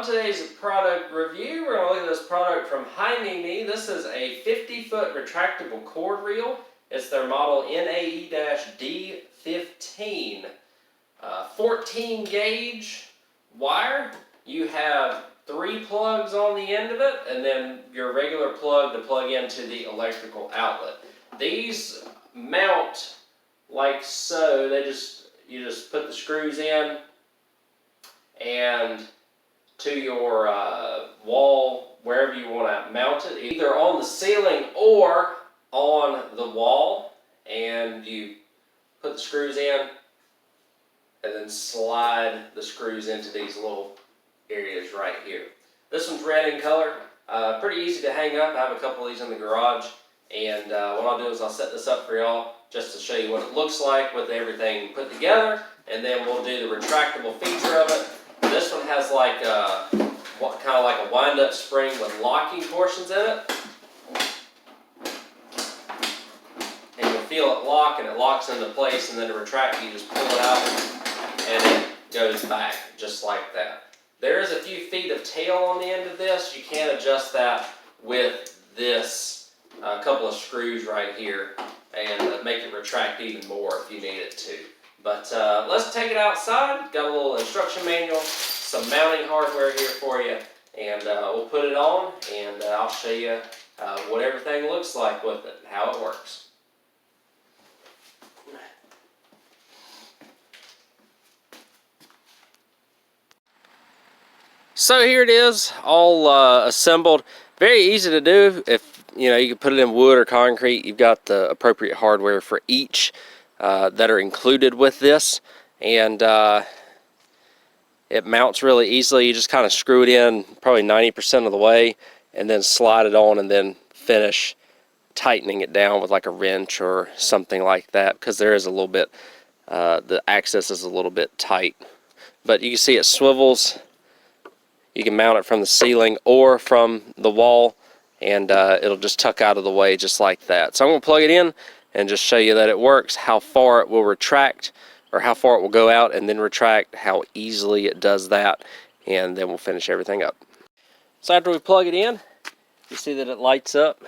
on today's product review, we're going to look at this product from Himimi. This is a 50-foot retractable cord reel. It's their model NAE-D15. 14 gauge wire. You have 3 plugs on the end of it, and then your regular plug to plug into the electrical outlet. These mount like so. You just put the screws in and to your wall, wherever you want to mount it, either on the ceiling or on the wall, and you put the screws in and then slide the screws into these little areas right here. This one's red in color, pretty easy to hang up. I have a couple of these in the garage, and what I'll do is I'll set this up for y'all just to show you what it looks like with everything put together, and then we'll do the retractable feature of it. This one has like kind of like a wind-up spring with locking portions in it. And you'll feel it lock, and it locks into place, and then to retract, you just pull it out, and it goes back, just like that. There is a few feet of tail on the end of this. You can adjust that with this couple of screws right here, and make it retract even more if you need it to. But let's take it outside. Got a little instruction manual, some mounting hardware here for you, and we'll put it on, and I'll show you what everything looks like with it and how it works. So here it is, all assembled. Very easy to do. If you can put it in wood or concrete. You've got the appropriate hardware for each that are included with this, and it mounts really easily. You just kind of screw it in probably 90% of the way, and then slide it on, and then finish tightening it down with like a wrench or something like that, because there is a little bit, the axis is a little bit tight. But you can see it swivels. You can mount it from the ceiling or from the wall, and it'll just tuck out of the way just like that. So I'm going to plug it in and just show you that it works, how far it will retract, or how far it will go out and then retract, how easily it does that, and then we'll finish everything up. So after we plug it in, you see that it lights up.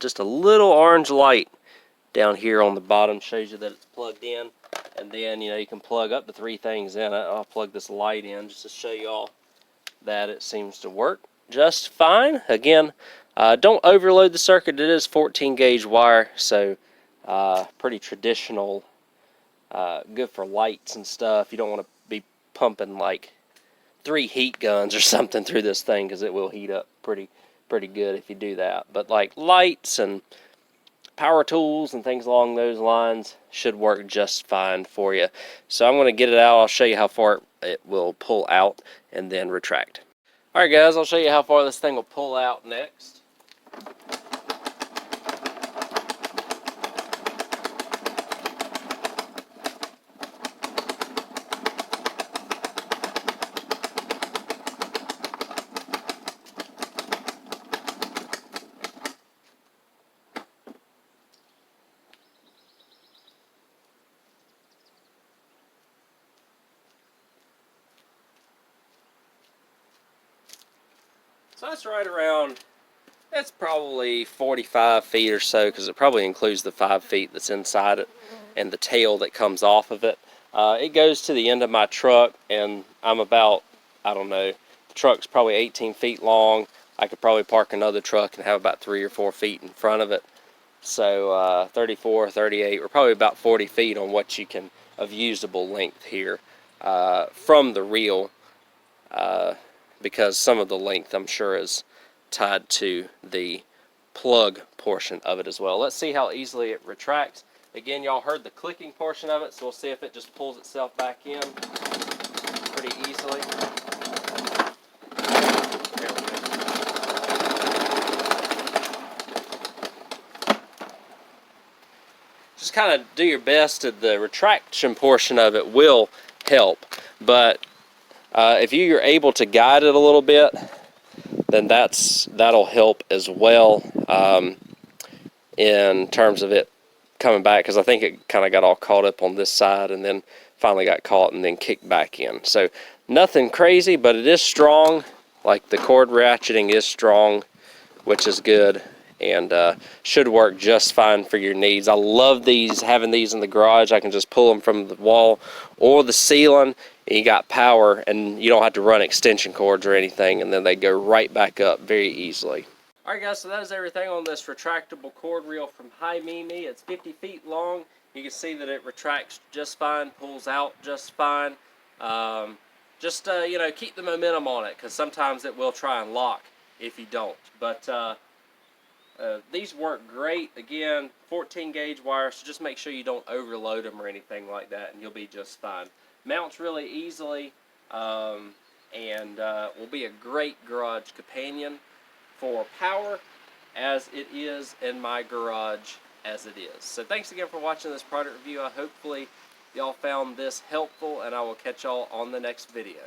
Just a little orange light down here on the bottom shows you that it's plugged in, and then you can plug up to 3 things in it. I'll plug this light in just to show you all that it seems to work just fine. Again, don't overload the circuit. It is 14 gauge wire, so pretty traditional, good for lights and stuff. You don't want to be pumping like 3 heat guns or something through this thing, because it will heat up pretty good if you do that. But like lights and power tools and things along those lines should work just fine for you. So I'm going to get it out. I'll show you how far it will pull out and then retract. Alright guys, I'll show you how far this thing will pull out next. So that's right around, that's probably 45 feet or so, because it probably includes the 5 feet that's inside it and the tail that comes off of it. It goes to the end of my truck, and I'm about, I don't know, the truck's probably 18 feet long. I could probably park another truck and have about 3 or 4 feet in front of it. So 34, 38, we're probably about 40 feet on what you can, of usable length here from the reel. Because some of the length, I'm sure, is tied to the plug portion of it as well. Let's see how easily it retracts. Again, y'all heard the clicking portion of it, so we'll see if it just pulls itself back in pretty easily. There we go. Just kind of do your best. The retraction portion of it will help, but if you're able to guide it a little bit, then that'll help as well in terms of it coming back, because I think it kind of got all caught up on this side and then finally got caught and then kicked back in. So nothing crazy, but it is strong, Like the cord ratcheting is strong, which is good, and should work just fine for your needs. I love these, having these in the garage. I can just pull them from the wall or the ceiling, and you got power, and you don't have to run extension cords or anything, and then they go right back up very easily. Alright guys, so that is everything on this retractable cord reel from Himimi. It's 50 feet long. You can see that it retracts just fine, pulls out just fine. You know, keep the momentum on it, because sometimes it will try and lock if you don't. But these work great. Again, 14 gauge wire, so just make sure you don't overload them or anything like that, and you'll be just fine. Mounts really easily, and will be a great garage companion for power, as it is in my garage as it is. So thanks again for watching this product review. Hopefully y'all found this helpful, and I will catch y'all on the next video.